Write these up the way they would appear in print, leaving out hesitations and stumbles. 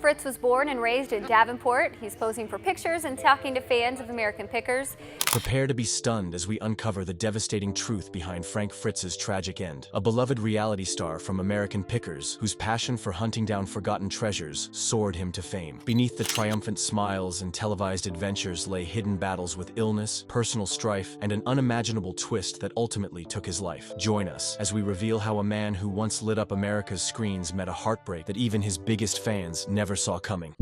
Fritz was born and raised in Davenport. He's posing for pictures and talking to fans of American pickers. Prepare to be stunned as we uncover the devastating truth behind Frank Fritz's tragic end. A beloved reality star from American Pickers, whose passion for hunting down forgotten treasures soared him to fame. Beneath the triumphant smiles and televised adventures lay hidden battles with illness, personal strife, and an unimaginable twist that ultimately took his life. Join us as we reveal how a man who once lit up America's screens met a heartbreak that even his biggest fans never saw coming.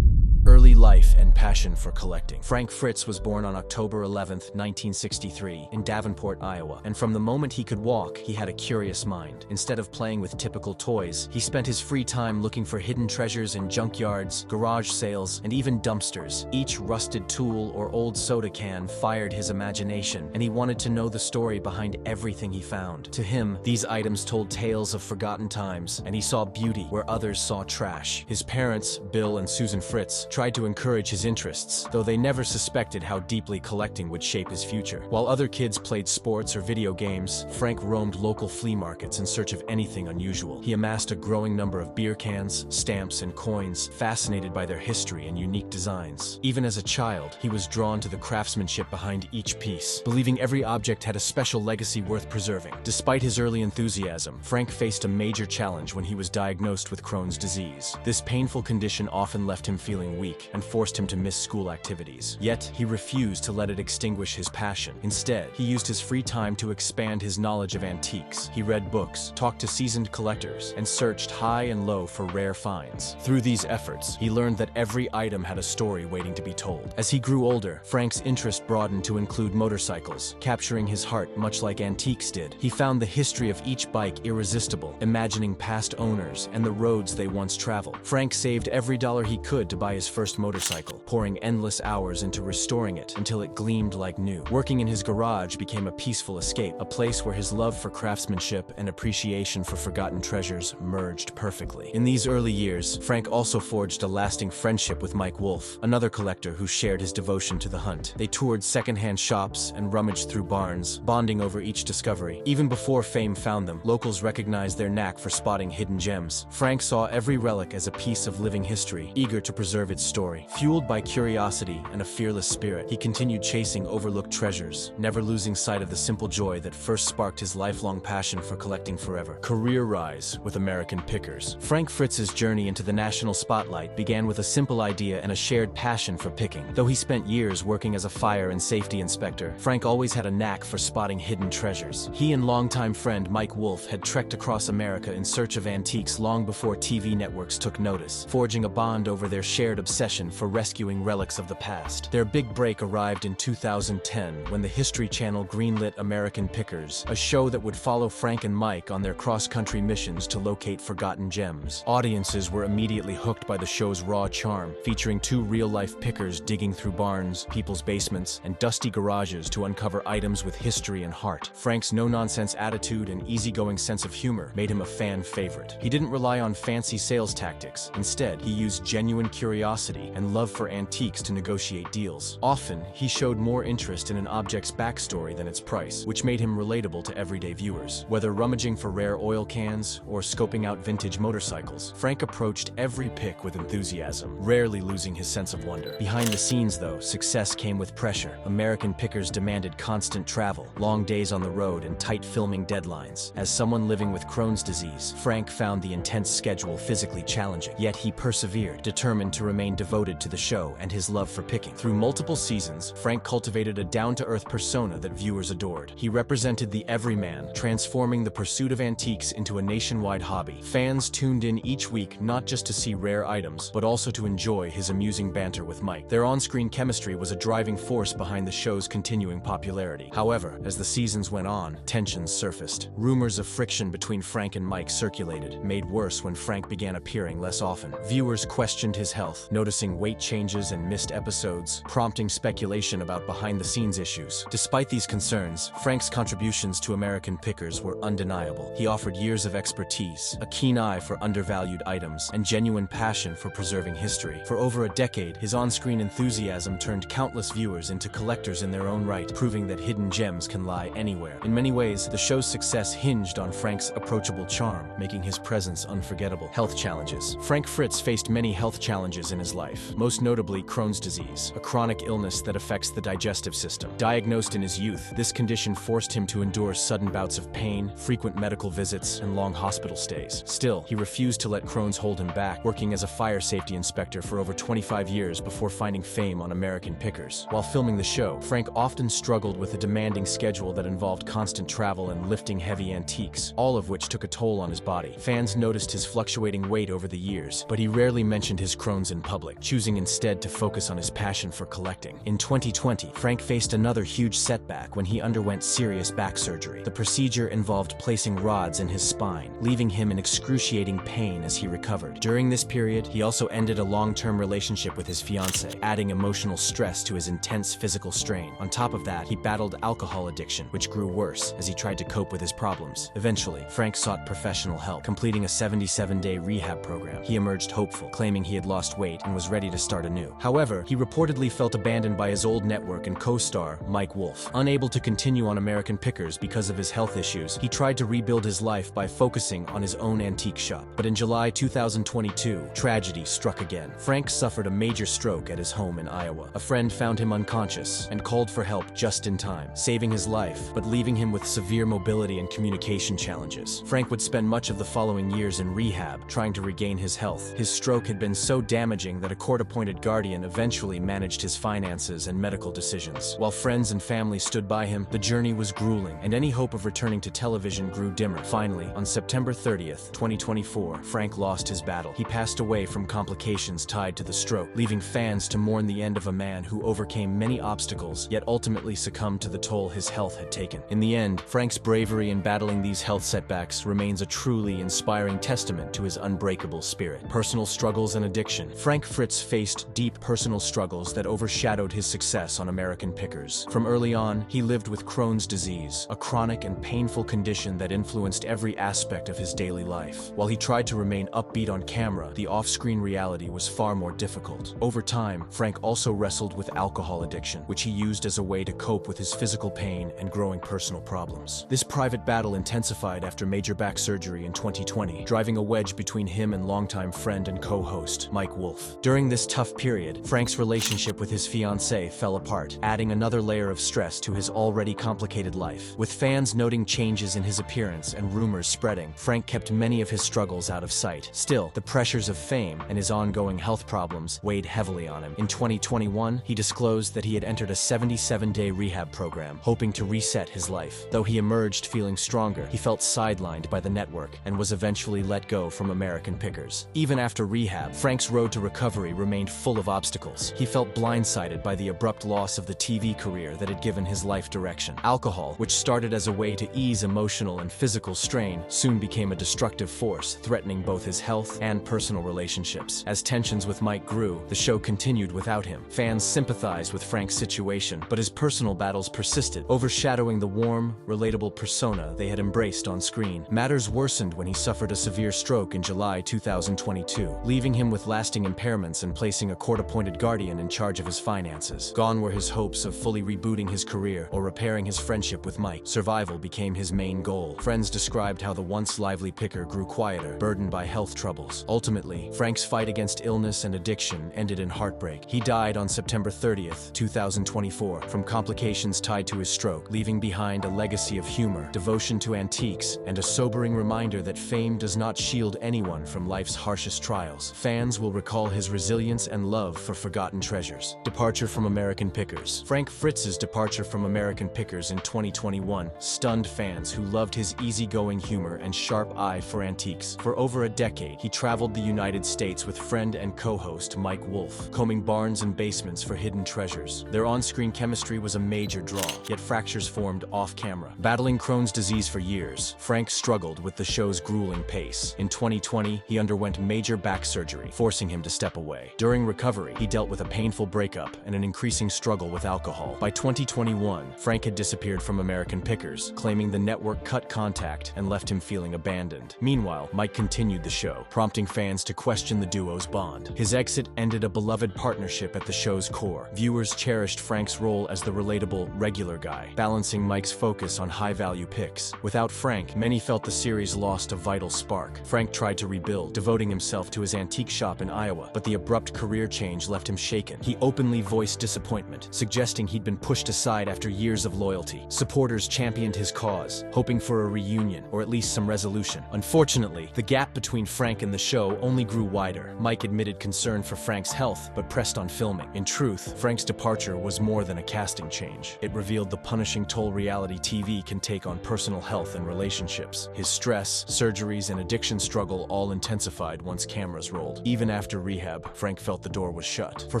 Early life and passion for collecting. Frank Fritz was born on October 11, 1963, in Davenport, Iowa, and from the moment he could walk, he had a curious mind. Instead of playing with typical toys, he spent his free time looking for hidden treasures in junkyards, garage sales, and even dumpsters. Each rusted tool or old soda can fired his imagination, and he wanted to know the story behind everything he found. To him, these items told tales of forgotten times, and he saw beauty where others saw trash. His parents, Bill and Susan Fritz, tried to encourage his interests, though they never suspected how deeply collecting would shape his future. While other kids played sports or video games, Frank roamed local flea markets in search of anything unusual. He amassed a growing number of beer cans, stamps, and coins, fascinated by their history and unique designs. Even as a child, he was drawn to the craftsmanship behind each piece, believing every object had a special legacy worth preserving. Despite his early enthusiasm, Frank faced a major challenge when he was diagnosed with Crohn's disease. This painful condition often left him feeling weak and forced him to miss school activities. Yet, he refused to let it extinguish his passion. Instead, he used his free time to expand his knowledge of antiques. He read books, talked to seasoned collectors, and searched high and low for rare finds. Through these efforts, he learned that every item had a story waiting to be told. As he grew older, Frank's interest broadened to include motorcycles, capturing his heart much like antiques did. He found the history of each bike irresistible, imagining past owners and the roads they once traveled. Frank saved every dollar he could to buy his first motorcycle, pouring endless hours into restoring it until it gleamed like new. Working in his garage became a peaceful escape, a place where his love for craftsmanship and appreciation for forgotten treasures merged perfectly. In these early years, Frank also forged a lasting friendship with Mike Wolfe, another collector who shared his devotion to the hunt. They toured secondhand shops and rummaged through barns, bonding over each discovery. Even before fame found them, locals recognized their knack for spotting hidden gems. Frank saw every relic as a piece of living history, eager to preserve its story. Fueled by curiosity and a fearless spirit, he continued chasing overlooked treasures, never losing sight of the simple joy that first sparked his lifelong passion for collecting forever. Career rise with American Pickers. Frank Fritz's journey into the national spotlight began with a simple idea and a shared passion for picking. Though he spent years working as a fire and safety inspector, Frank always had a knack for spotting hidden treasures. He and longtime friend Mike Wolfe had trekked across America in search of antiques long before TV networks took notice, forging a bond over their shared obsession for rescuing relics of the past. Their big break arrived in 2010 when the History Channel greenlit American Pickers, a show that would follow Frank and Mike on their cross-country missions to locate forgotten gems. Audiences were immediately hooked by the show's raw charm, featuring two real-life pickers digging through barns, people's basements, and dusty garages to uncover items with history and heart. Frank's no-nonsense attitude and easygoing sense of humor made him a fan favorite. He didn't rely on fancy sales tactics. Instead, he used genuine curiosity and love for antiques to negotiate deals. Often, he showed more interest in an object's backstory than its price, which made him relatable to everyday viewers. Whether rummaging for rare oil cans or scoping out vintage motorcycles, Frank approached every pick with enthusiasm, rarely losing his sense of wonder. Behind the scenes, though, success came with pressure. American Pickers demanded constant travel, long days on the road, and tight filming deadlines. As someone living with Crohn's disease, Frank found the intense schedule physically challenging. Yet he persevered, determined to remain devoted to the show and his love for picking. Through multiple seasons, Frank cultivated a down-to-earth persona that viewers adored. He represented the everyman, transforming the pursuit of antiques into a nationwide hobby. Fans tuned in each week not just to see rare items, but also to enjoy his amusing banter with Mike. Their on-screen chemistry was a driving force behind the show's continuing popularity. However, as the seasons went on, tensions surfaced. Rumors of friction between Frank and Mike circulated, made worse when Frank began appearing less often. Viewers questioned his health, noticing noticing weight changes and missed episodes, prompting speculation about behind-the-scenes issues. Despite these concerns, Frank's contributions to American Pickers were undeniable. He offered years of expertise, a keen eye for undervalued items, and genuine passion for preserving history. For over a decade, his on-screen enthusiasm turned countless viewers into collectors in their own right, proving that hidden gems can lie anywhere. In many ways, the show's success hinged on Frank's approachable charm, making his presence unforgettable. Health challenges. Frank Fritz faced many health challenges in his life, most notably Crohn's disease, a chronic illness that affects the digestive system. Diagnosed in his youth, this condition forced him to endure sudden bouts of pain, frequent medical visits, and long hospital stays. Still, he refused to let Crohn's hold him back, working as a fire safety inspector for over 25 years before finding fame on American Pickers. While filming the show, Frank often struggled with a demanding schedule that involved constant travel and lifting heavy antiques, all of which took a toll on his body. Fans noticed his fluctuating weight over the years, but he rarely mentioned his Crohn's in public, choosing instead to focus on his passion for collecting. In 2020, Frank faced another huge setback when he underwent serious back surgery. The procedure involved placing rods in his spine, leaving him in excruciating pain as he recovered. During this period, he also ended a long-term relationship with his fiancée, adding emotional stress to his intense physical strain. On top of that, he battled alcohol addiction, which grew worse as he tried to cope with his problems. Eventually, Frank sought professional help, completing a 77-day rehab program. He emerged hopeful, claiming he had lost weight and was ready to start anew. However, he reportedly felt abandoned by his old network and co-star, Mike Wolfe. Unable to continue on American Pickers because of his health issues, he tried to rebuild his life by focusing on his own antique shop. But in July 2022, tragedy struck again. Frank suffered a major stroke at his home in Iowa. A friend found him unconscious and called for help just in time, saving his life, but leaving him with severe mobility and communication challenges. Frank would spend much of the following years in rehab, trying to regain his health. His stroke had been so damaging that a court-appointed guardian eventually managed his finances and medical decisions. While friends and family stood by him, the journey was grueling, and any hope of returning to television grew dimmer. Finally, on September 30th, 2024, Frank lost his battle. He passed away from complications tied to the stroke, leaving fans to mourn the end of a man who overcame many obstacles, yet ultimately succumbed to the toll his health had taken. In the end, Frank's bravery in battling these health setbacks remains a truly inspiring testament to his unbreakable spirit. Personal struggles and addiction. Frank Fritz faced deep personal struggles that overshadowed his success on American Pickers. From early on, he lived with Crohn's disease, a chronic and painful condition that influenced every aspect of his daily life. While he tried to remain upbeat on camera, the off-screen reality was far more difficult. Over time, Frank also wrestled with alcohol addiction, which he used as a way to cope with his physical pain and growing personal problems. This private battle intensified after major back surgery in 2020, driving a wedge between him and longtime friend and co-host, Mike Wolfe. During this tough period, Frank's relationship with his fiancée fell apart, adding another layer of stress to his already complicated life. With fans noting changes in his appearance and rumors spreading, Frank kept many of his struggles out of sight. Still, the pressures of fame and his ongoing health problems weighed heavily on him. In 2021, he disclosed that he had entered a 77-day rehab program, hoping to reset his life. Though he emerged feeling stronger, he felt sidelined by the network and was eventually let go from American Pickers. Even after rehab, Frank's road to recovery remained full of obstacles. He felt blindsided by the abrupt loss of the TV career that had given his life direction. Alcohol, which started as a way to ease emotional and physical strain, soon became a destructive force, threatening both his health and personal relationships. As tensions with Mike grew, the show continued without him. Fans sympathized with Frank's situation, but his personal battles persisted, overshadowing the warm, relatable persona they had embraced on screen. Matters worsened when he suffered a severe stroke in July 2022, leaving him with lasting impairments and placing a court-appointed guardian in charge of his finances. Gone were his hopes of fully rebooting his career or repairing his friendship with Mike. Survival became his main goal. Friends described how the once lively Picker grew quieter, burdened by health troubles. Ultimately, Frank's fight against illness and addiction ended in heartbreak. He died on September 30th, 2024, from complications tied to his stroke, leaving behind a legacy of humor, devotion to antiques, and a sobering reminder that fame does not shield anyone from life's harshest trials. Fans will recall his resilience and love for forgotten treasures. Departure from American Pickers. Frank Fritz's departure from American Pickers in 2021 stunned fans who loved his easygoing humor and sharp eye for antiques. For over a decade, he traveled the United States with friend and co-host Mike Wolfe, combing barns and basements for hidden treasures. Their on-screen chemistry was a major draw, yet fractures formed off-camera. Battling Crohn's disease for years, Frank struggled with the show's grueling pace. In 2020, he underwent major back surgery, forcing him to step step away. During recovery, he dealt with a painful breakup and an increasing struggle with alcohol. By 2021, Frank had disappeared from American Pickers, claiming the network cut contact and left him feeling abandoned. Meanwhile, Mike continued the show, prompting fans to question the duo's bond. His exit ended a beloved partnership at the show's core. Viewers cherished Frank's role as the relatable, regular guy, balancing Mike's focus on high-value picks. Without Frank, many felt the series lost a vital spark. Frank tried to rebuild, devoting himself to his antique shop in Iowa, but the abrupt career change left him shaken. He openly voiced disappointment, suggesting he'd been pushed aside after years of loyalty. Supporters championed his cause, hoping for a reunion, or at least some resolution. Unfortunately, the gap between Frank and the show only grew wider. Mike admitted concern for Frank's health, but pressed on filming. In truth, Frank's departure was more than a casting change. It revealed the punishing toll reality TV can take on personal health and relationships. His stress, surgeries, and addiction struggle all intensified once cameras rolled. Even after rehab, Frank felt the door was shut. For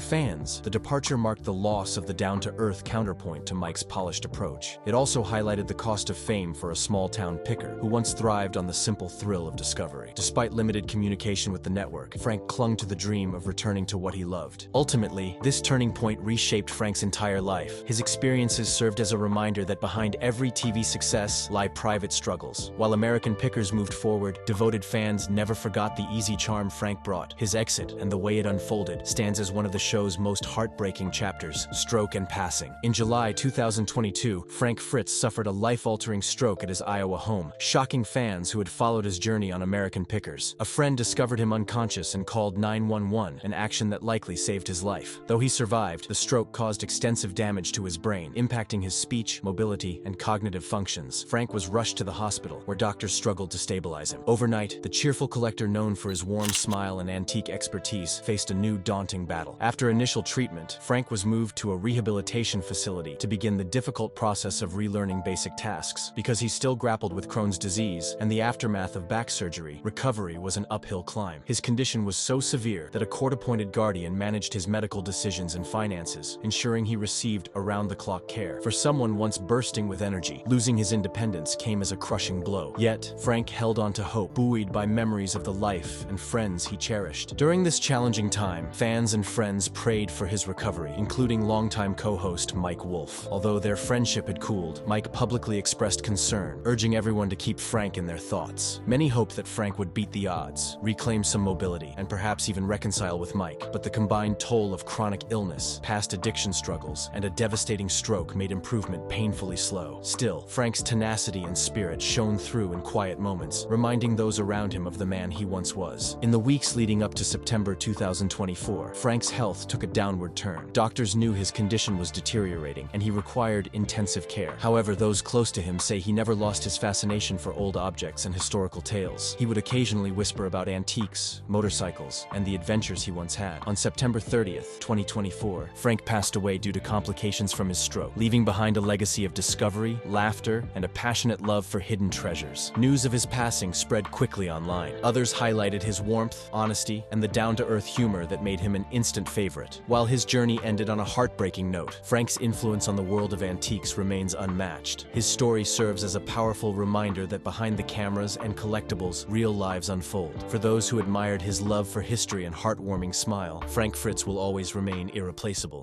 fans, the departure marked the loss of the down-to-earth counterpoint to Mike's polished approach. It also highlighted the cost of fame for a small-town picker who once thrived on the simple thrill of discovery. Despite limited communication with the network, Frank clung to the dream of returning to what he loved. Ultimately, this turning point reshaped Frank's entire life. His experiences served as a reminder that behind every TV success lie private struggles. While American Pickers moved forward, devoted fans never forgot the easy charm Frank brought. His exit and the way it unfolded stands as one of the show's most heartbreaking chapters: stroke and passing. In July 2022, Frank Fritz suffered a life-altering stroke at his Iowa home, shocking fans who had followed his journey on American Pickers. A friend discovered him unconscious and called 911, an action that likely saved his life. Though he survived, the stroke caused extensive damage to his brain, impacting his speech, mobility, and cognitive functions. Frank was rushed to the hospital, where doctors struggled to stabilize him. Overnight, the cheerful collector known for his warm smile and antique expertise faced a new daunting battle. After initial treatment, Frank was moved to a rehabilitation facility to begin the difficult process of relearning basic tasks. Because he still grappled with Crohn's disease and the aftermath of back surgery, recovery was an uphill climb. His condition was so severe that a court-appointed guardian managed his medical decisions and finances, ensuring he received around-the-clock care. For someone once bursting with energy, losing his independence came as a crushing blow. Yet, Frank held on to hope, buoyed by memories of the life and friends he cherished. During this challenging time, fans and friends prayed for his recovery, including longtime co-host Mike Wolfe. Although their friendship had cooled, Mike publicly expressed concern, urging everyone to keep Frank in their thoughts. Many hoped that Frank would beat the odds, reclaim some mobility, and perhaps even reconcile with Mike. But the combined toll of chronic illness, past addiction struggles, and a devastating stroke made improvement painfully slow. Still, Frank's tenacity and spirit shone through in quiet moments, reminding those around him of the man he once was. In the weeks leading up to September 2024, Frank's health took a downward turn. Doctors knew his condition was deteriorating, and he required intensive care. However, those close to him say he never lost his fascination for old objects and historical tales. He would occasionally whisper about antiques, motorcycles, and the adventures he once had. On September 30th, 2024, Frank passed away due to complications from his stroke, leaving behind a legacy of discovery, laughter, and a passionate love for hidden treasures. News of his passing spread quickly online. Others highlighted his warmth, honesty, and the down-to-earth humor that made him an instant favorite. While his journey ended on a heartbreaking note, Frank's influence on the world of antiques remains unmatched. His story serves as a powerful reminder that behind the cameras and collectibles, real lives unfold. For those who admired his love for history and heartwarming smile, Frank Fritz will always remain irreplaceable.